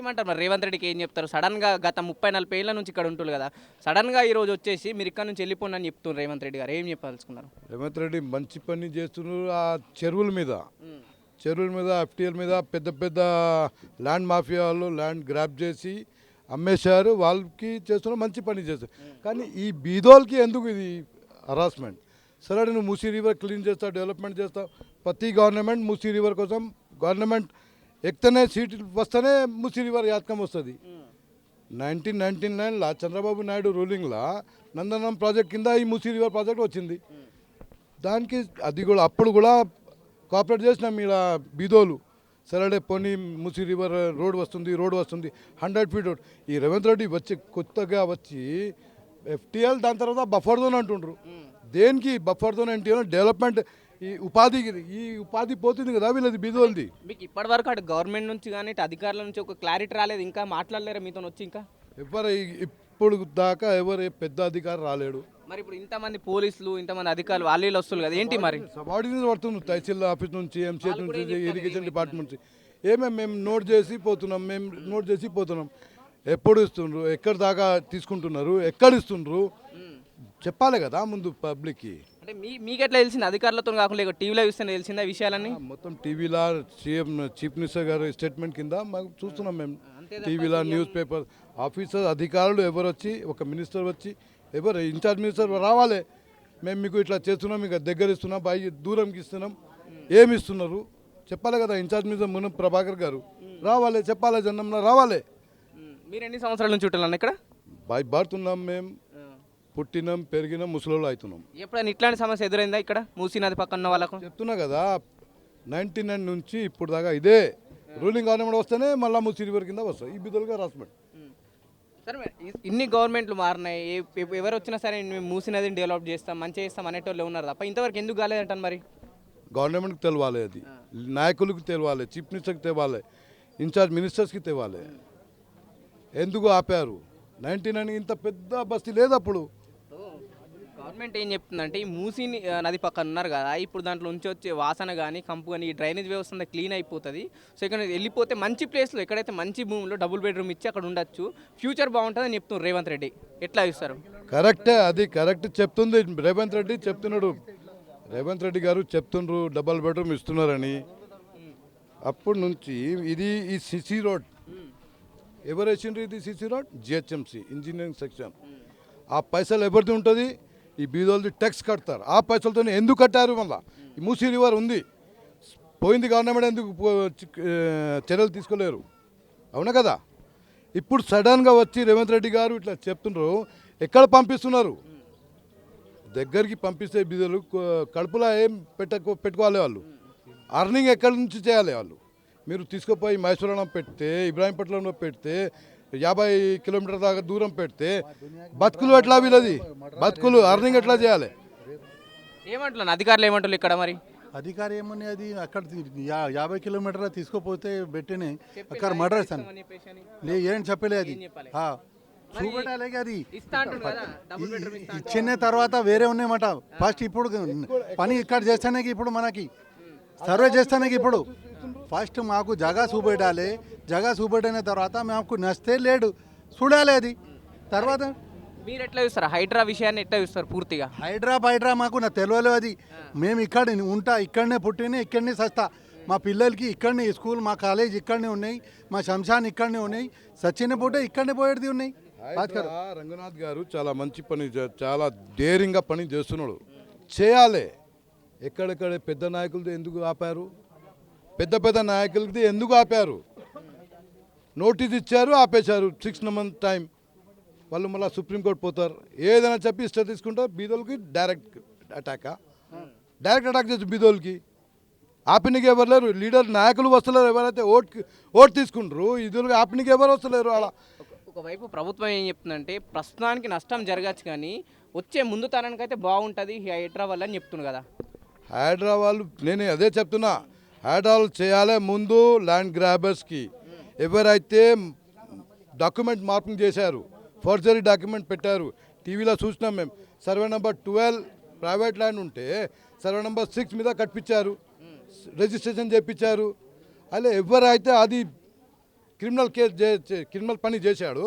ఏమంటారు మరి రేవంత్ రెడ్డికి ఏం చెప్తారు? సడన్‌గా గత 30, 40 ఏళ్ల నుంచి ఇక్కడ ఉంటున్నారు కదా! సడన్‌గా ఈరోజు వచ్చేసి మీరు ఇక్కడ నుంచి వెళ్ళిపోండి అని చెప్తున్నారు రేవంత్ రెడ్డి గారు. ఏం చెప్పదలుచుకున్నారు? రేవంత్ రెడ్డి మంచి పని చేస్తున్నారు. ఆ చెరువుల మీద హ్మ్. చెరువుల మీద ఎఫ్టీఎల్ మీద పెద్ద పెద్ద ల్యాండ్ మాఫియా వాళ్ళు ల్యాండ్ గ్రాప్ చేసి అమ్మేశారు. వాళ్ళకి చేస్తున్నారు, మంచి పని చేస్తారు. కానీ ఈ బీదోల్కి ఎందుకు ఇది హరాస్మెంట్? సరే నువ్వు మూసీ రివర్ క్లీన్ చేస్తావు, డెవలప్మెంట్ చేస్తావు. ప్రతి గవర్నమెంట్ మూసీ రివర్ కోసం గవర్నమెంట్ ఎక్కితేనే సీట్ వస్తేనే మూసీ రివర్ యాత్కం వస్తుంది. 1999లా చంద్రబాబు నాయుడు రూలింగ్లా నందనం ప్రాజెక్ట్ కింద ఈ మూసీ రివర్ ప్రాజెక్ట్ వచ్చింది. దానికి అది కూడా అప్పుడు కూడా కోఆపరేట్ చేసినాం ఇలా బీదోలు. సరే పోనీ మూసీ రివర్ రోడ్ వస్తుంది 100 ఫీట్ రోడ్. ఈ రేవంత్ రెడ్డి వచ్చి కొత్తగా వచ్చి ఎఫ్టీఎల్ దాని తర్వాత బఫర్ జోన్ అంటుండ్రు. దేనికి బఫర్ జోన్ అంటే డెవలప్మెంట్ ఈ ఉపాధి పోతుంది కదా వీళ్ళది బీదోల్ది. మీకు ఇప్పటివరకు అటు గవర్నమెంట్ నుంచి కానీ ఇటు అధికారుల నుంచి ఒక క్లారిటీ రాలేదు, ఇంకా మాట్లాడలేరా మీతో వచ్చి? ఇంకా ఇప్పుడు దాకా ఎవరు పెద్ద అధికారి రాలేడు. మరి ఇప్పుడు ఇంతమంది పోలీసులు ఇంతమంది అధికారులు వాళ్ళు వస్తున్నారు కదా, ఏంటి మరి? సబార్డినేట్ పడుతుంది తహసీల్ ఆఫీస్ నుంచి, ఎంసీఎస్ నుంచి, ఇరిగేషన్ డిపార్ట్మెంట్ నుంచి. మేము నోట్ చేసి పోతున్నాం. ఎప్పుడు ఇస్తుండ్రు, ఎక్కడి దాకా తీసుకుంటున్నారు, ఎక్కడ ఇస్తుండ్రు చెప్పాలి కదా ముందు పబ్లిక్కి. అంటే మీకు ఎట్లా తెలిసింది? అధికారులతో కాకుండా టీవీలో చూస్తే తెలిసిందా విషయాలన్నీ? మొత్తం టీవీలో చీఫ్ మినిస్టర్ గారు స్టేట్మెంట్ కింద మాకు చూస్తున్నాం మేము. టీవీలో న్యూస్ పేపర్ ఆఫీసర్ అధికారులు ఎవరు వచ్చి, ఒక మినిస్టర్ వచ్చి, ఎవరు ఇన్ఛార్జ్ మినిస్టర్ రావాలి. మేము మీకు ఇట్లా చేస్తున్నాం, మీకు దగ్గర ఇస్తున్నాం, బాయి దూరంకి ఇస్తున్నాం, ఏమి ఇస్తున్నారు చెప్పాలి కదా. ఇన్ఛార్జ్ మినిస్టర్ మునం ప్రభాకర్ గారు రావాలి, చెప్పాలి, జనంలో రావాలి. మీరు ఎన్ని సంవత్సరాల నుంచి ఉంటున్నాను ఇక్కడ? బాయ్ బారుతున్నాం మేము, పుట్టినాం పెరిగినాం, ముసలోళ్ళు అవుతున్నాం. ఎప్పుడైనా ఇట్లాంటి సమస్య ఎదురైందా ఇక్కడ మూసీ నది పక్కన ఉన్న వాళ్ళకు? చెప్తున్నా కదా 99 నుంచి ఇప్పుడు దాకా ఇదే రూలింగ్ గవర్నమెంట్ వస్తేనే మళ్ళీ మూసీ రివర్ కింద వస్తాయి ఈ బిడ్డలుగా రాసిపెట్టు. సరే ఇన్ని గవర్నమెంట్లు మారినాయి, ఎవరు వచ్చినా సరే మేము మూసీ నదిని డెవలప్ చేస్తాం, మంచిగా చేస్తాం అనేటోళ్ళు ఉన్నారు తప్ప ఇంతవరకు ఎందుకు కాలేదంటాను మరి? గవర్నమెంట్కి తెలవాలి, అది నాయకులకు తెలవాలి, చీఫ్ మినిస్టర్కి తెలవాలి, ఇన్ఛార్జ్ మినిస్టర్స్కి తెలవాలి. ఎందుకు ఆపారు? 99 ఇంత పెద్ద బస్తీ లేదు అప్పుడు. గవర్నమెంట్ ఏం చెప్తుందంటే ఈ మూసీ నది పక్కన ఉన్నారు కదా, ఇప్పుడు దాంట్లో నుంచి వచ్చే వాసన కానీ కంపు కానీ ఈ డ్రైనేజ్ వ్యవస్థ అంతా క్లీన్ అయిపోతుంది. సో ఇక్కడ వెళ్ళిపోతే మంచి ప్లేస్లో ఎక్కడైతే మంచి భూమిలో డబుల్ బెడ్రూమ్ ఇచ్చి అక్కడ ఉండొచ్చు, ఫ్యూచర్ బాగుంటుందని చెప్తున్నారు రేవంత్ రెడ్డి. ఎట్లా చూస్తారు? కరెక్టే, అది కరెక్ట్ చెప్తుంది రేవంత్ రెడ్డి చెప్తున్నాడు. రేవంత్ రెడ్డి గారు చెప్తుండ్రు డబల్ బెడ్రూమ్ ఇస్తున్నారని. అప్పటి నుంచి ఇది ఈ సిసి రోడ్ ఎవరు వేసిండ్రు? ఇది CC road GHMC engineering section. ఆ పైసలు ఎవరిది ఉంటుంది? ఈ బీదోళ్ళది ట్యాక్స్ కడతారు. ఆ పైసలతో ఎందుకు కట్టారు? మళ్ళీ ఈ మూసీ రివర్ ఉంది, పోయింది, గవర్నమెంట్ ఎందుకు చర్యలు తీసుకోలేరు? అవునా కదా? ఇప్పుడు సడన్గా వచ్చి రేవంత్ రెడ్డి గారు ఇట్లా చెప్తున్నారు. ఎక్కడ పంపిస్తున్నారు? దగ్గరికి పంపిస్తే బీదోలు కడుపులో ఏం పెట్టుకోవాలి వాళ్ళు? అర్నింగ్ ఎక్కడి నుంచి చేయాలి వాళ్ళు? మీరు తీసుకుపోయి మహేశ్వరం పెడితే, ఇబ్రాహీంపట్నంలో పెడితే, 50 కిలోమీటర్ దాకా దూరం పెడితే బతుకులు ఎట్లా? వీళ్ళది బతుకులు అర్నింగ్ ఎట్లా చేయాలి? ఏమంటున్నాను అధికారులు ఏమంటారు ఇక్కడ మరి? అధికారి ఏమని అది అక్కడ 50 కిలోమీటర్ల తీసుకుపోతే పెట్టినే అక్కడ మర్డర్స్ అని ఏం చెప్పలే. అది చూపెట్టాలి అది ఇచ్చిన తర్వాత వేరే ఉన్నాయన్నమాట. ఫస్ట్ ఇప్పుడు పని ఇక్కడ చేస్తానే, ఇప్పుడు మనకి సర్వే చేస్తానే, ఇప్పుడు ఫస్ట్ మాకు జగా చూపెట్టాలి. జగా చూపెట్టిన తర్వాత మాకు నస్తే లేడు చూడాలి. అది తర్వాత మీరు ఎట్లా చూస్తారు హైడ్రా విషయాన్ని? ఎట్లా చూస్తారు పూర్తిగా? హైడ్రా మాకు నా తెలియలేదు. అది మేము ఇక్కడ ఉంటా, ఇక్కడనే పుట్టినే, ఇక్కడనే సస్తా. మా పిల్లలకి ఇక్కడనే స్కూల్, మా కాలేజ్ ఇక్కడనే ఉన్నాయి, మా శంషాన్ ఇక్కడనే ఉన్నాయి, సచిన పూట ఇక్కడనే పోయేది ఉన్నాయి. రంగనాథ్ గారు చాలా మంచి పని, చాలా డేరింగ్గా పని చేస్తున్నాడు. చేయాలి. ఎక్కడెక్కడ పెద్ద నాయకులది ఎందుకు ఆపారు? పెద్ద నాయకులది ఎందుకు ఆపారు? నోటీస్ ఇచ్చారు, ఆపేశారు. 6 months టైం. వాళ్ళు మళ్ళీ సుప్రీంకోర్టు పోతారు. ఏదైనా చెప్పి ఇష్టం తీసుకుంటారు. బీదోళ్ళకి డైరెక్ట్ అటాక్ చేసి బీదోళ్ళకి ఆపినికి ఎవరు లేరు. లీడర్ నాయకులు వస్తలేరు. ఎవరైతే ఓటు తీసుకుంటారు ఇదికి ఆపినికి ఎవరు వస్తలేరు. అలా ఒకవైపు ప్రభుత్వం ఏం చెప్తుందంటే ప్రస్తుతానికి నష్టం జరగచ్చు కానీ వచ్చే ముందు తరానికైతే బాగుంటుంది హైడ్రా వల్ల అని చెప్తున్నారు కదా. హైడ్రా వాళ్ళు నేను అదే చెప్తున్నా, హైడ్రాలు చేయాలి. ముందు ల్యాండ్ గ్రాబర్స్కి ఎవరైతే డాక్యుమెంట్ మార్పింగ్ చేశారు, ఫోర్జరీ డాక్యుమెంట్ పెట్టారు, టీవీలో చూసినాం మేము. సర్వే నెంబర్ 12 ప్రైవేట్ ల్యాండ్ ఉంటే సర్వే నెంబర్ 6 మీద కట్టించారు, రిజిస్ట్రేషన్ చేయించారు. అలా ఎవరైతే అది క్రిమినల్ పని చేశాడు,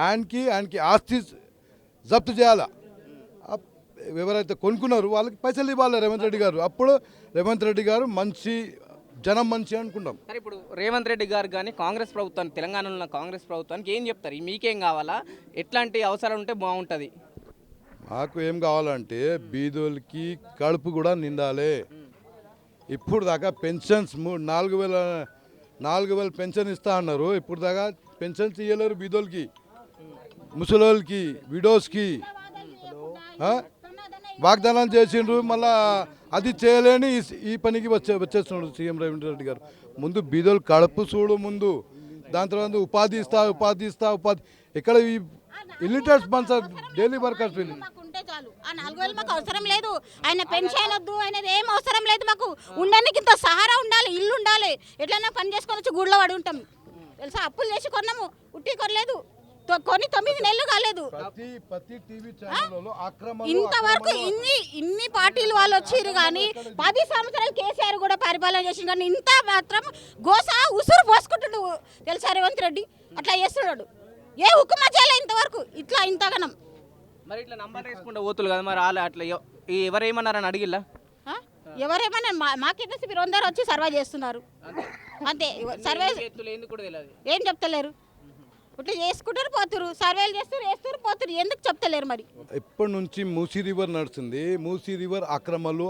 ఆయనకి ఆస్తి జప్తు చేయాలా. ఎవరైతే కొనుక్కున్నారో వాళ్ళకి పైసలు ఇవ్వాలి రేవంత్ రెడ్డి గారు. అప్పుడు రేవంత్ రెడ్డి గారు మంచి జనం మంచి అనుకుంటాం. సరే, ఇప్పుడు రేవంత్ రెడ్డి గారు కానీ కాంగ్రెస్ ప్రభుత్వానికి, తెలంగాణలో ఉన్న కాంగ్రెస్ ప్రభుత్వానికి ఏం చెప్తారు? మీకేం కావాలా, ఎట్లాంటి అవసరాలు ఉంటే బాగుంటుంది? మాకు ఏం కావాలంటే బీదోళ్ళకి కడుపు కూడా నిండాలి. ఇప్పుడు దాకా పెన్షన్స్ 4,000 పెన్షన్ ఇస్తా అన్నారు. ఇప్పుడు దాకా పెన్షన్స్ ఇవ్వలేరు బీదోళ్ళకి, ముసలోళ్ళకి, విడోస్కి. వాగ్దానాలు చేసిండ్రు, మళ్ళా అది చేయలేని ఈ పనికి వచ్చేస్తున్నాడు సీఎం రేవంత్ రెడ్డి గారు. ముందు బీదోళ్ళు కడుపు చూడు ముందు, దాని తర్వాత ఉపాధి ఇస్తా. ఇక్కడ ఈ ఇల్లిటరేట్స్ స్పాన్సర్ డైలీ వర్కర్స్ ఉంటే చాలు. ఆ 4,000 మాకు అవసరం లేదు. ఆయన పెన్షన్ వద్దు, ఆయనది ఏం అవసరం లేదు మాకు. ఉండడానికి ఇంత సహారా ఉండాలి, ఇల్లు ఉండాలి. ఎట్లన్నా పని చేసుకొని వచ్చి గుడిలో పడి ఉంటాం తెలుసా. అప్పులు చేసి కొన్నాము, ఉట్టి కొనలేదు. కొని 9 నెలలు కాలేదు. ఇంతవరకు ఇన్ని పార్టీలు వాళ్ళు వచ్చిర్రు కానీ 10 సంవత్సరాలు కేసీఆర్ కూడా పరిపాలన చేసిండు కానీ ఇంత మాత్రం గోస ఉసురు పోసుకుంటుడు తెలుసా రేవంత్ రెడ్డి. అట్లా చేస్తున్నాడు. ఏ హుకుమా చేయలే ఇంతవరకు ఇట్లా ఇంతగనం. మరి ఇట్లా నంబర్ వేసుకుంటే పోతులు కదా, మరి వాళ్ళు అట్లా ఎవరేమన్నారని అడిగిల్లా? ఎవరేమన్నా మాకైతే మీరు అందరూ వచ్చి సర్వే చేస్తున్నారు అంతే. సర్వే ఏం చెప్తలేరు. ఇట్లా చేసుకుంటారు పోతురు, సర్వేలు చేస్తారు, వేస్తారు పోతురు. ఎందుకు చెప్తలేరు మరి? ఎప్పటి నుంచి మూసీ రివర్ నడుస్తుంది. మూసీ రివర్ అక్రమాలు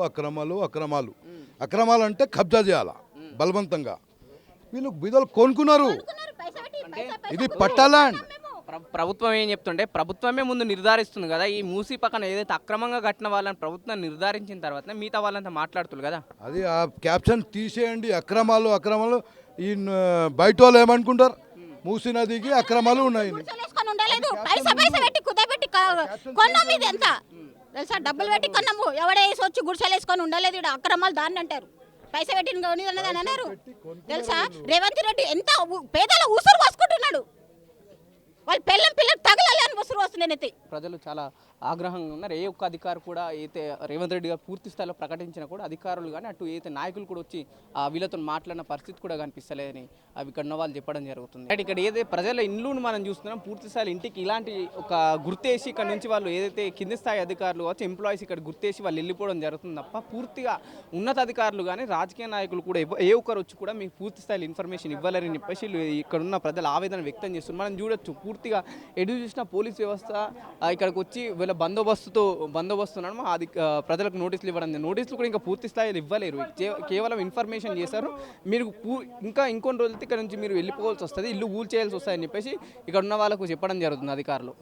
అంటే కబ్జా చేయాలా బలవంతంగా. వీళ్ళు బీదలు కొనుక్కున్నారు. ఇది పట్టాలాండ్. ప్రభుత్వం ఏం చెప్తుంటే, ప్రభుత్వమే ముందు నిర్ధారిస్తుంది కదా ఈ మూసీ పక్కన ఏదైతే అక్రమంగా కట్టిన వాళ్ళని ప్రభుత్వం నిర్ధారించిన తర్వాత మిగతా వాళ్ళంతా మాట్లాడుతున్నారు కదా. అది ఆ క్యాప్షన్ తీసేయండి. అక్రమాలు ఈ బయట వాళ్ళు ఏమనుకుంటారు, మూసీ నదికి అక్రమాలు ఉన్నాయి. తెలుసా, డబ్బులు పెట్టి కొన్నాము. ఎవడేసి వచ్చి గుడిసెలు వేసుకొని ఉండలేదు. ఇక్కడ అక్రమాలు దాన్ని అంటారు. పైసా పెట్టి అన్నారు తెలుసా. రేవంత్ రెడ్డి ఎంత పేదల ఊసురు పోసుకుంటున్నాడు. వాళ్ళు పిల్లలు తగలాలి అని వస్తురు వస్తున్నాయి. ప్రజలు చాలా ఆగ్రహంగా ఉన్నారు. ఏ ఒక్క అధికారి కూడా అయితే రేవంత్ రెడ్డి గారు పూర్తి స్థాయిలో ప్రకటించినా కూడా అధికారులు కానీ అటు అయితే నాయకులు కూడా వచ్చి వీళ్ళతో మాట్లాడిన పరిస్థితి కూడా కనిపిస్తలేదని అవి ఇక్కడ ఉన్న వాళ్ళు చెప్పడం జరుగుతుంది. ఇక్కడ ఏదైతే ప్రజల ఇండ్లను మనం చూస్తున్నాం, పూర్తి స్థాయిలో ఇంటికి ఇలాంటి ఒక గుర్తేసి ఇక్కడ నుంచి వాళ్ళు ఏదైతే కింది స్థాయి అధికారులు వచ్చి ఎంప్లాయీస్ ఇక్కడ గుర్తేసి వాళ్ళు వెళ్ళిపోవడం జరుగుతుంది తప్ప పూర్తిగా ఉన్నతాధికారులు కానీ రాజకీయ నాయకులు కూడా ఏ ఒక్కరు వచ్చి కూడా మీకు పూర్తి స్థాయిలో ఇన్ఫర్మేషన్ ఇవ్వాలని చెప్పేసి ఇక్కడ ఉన్న ప్రజలు ఆవేదన వ్యక్తం చేస్తున్నారు. మనం చూడొచ్చు పూర్తిగా ఎటు చూసిన పోలీస్ వ్యవస్థ ఇక్కడికి వచ్చి వీళ్ళ బందోబస్తున్నాను అది ప్రజలకు నోటీసులు ఇవ్వడం. నోటీసులు కూడా ఇంకా పూర్తి స్థాయిలో ఇవ్వలేరు, కేవలం ఇన్ఫర్మేషన్ చేశారు. మీరు ఇంకొన్ని రోజులతో ఇక్కడ నుంచి మీరు వెళ్ళిపోవాల్సి వస్తుంది, ఇల్లు ఊల్ చేయాల్సి వస్తుంది అని చెప్పేసి ఇక్కడ ఉన్న వాళ్ళకు చెప్పడం జరుగుతుంది అధికారులు.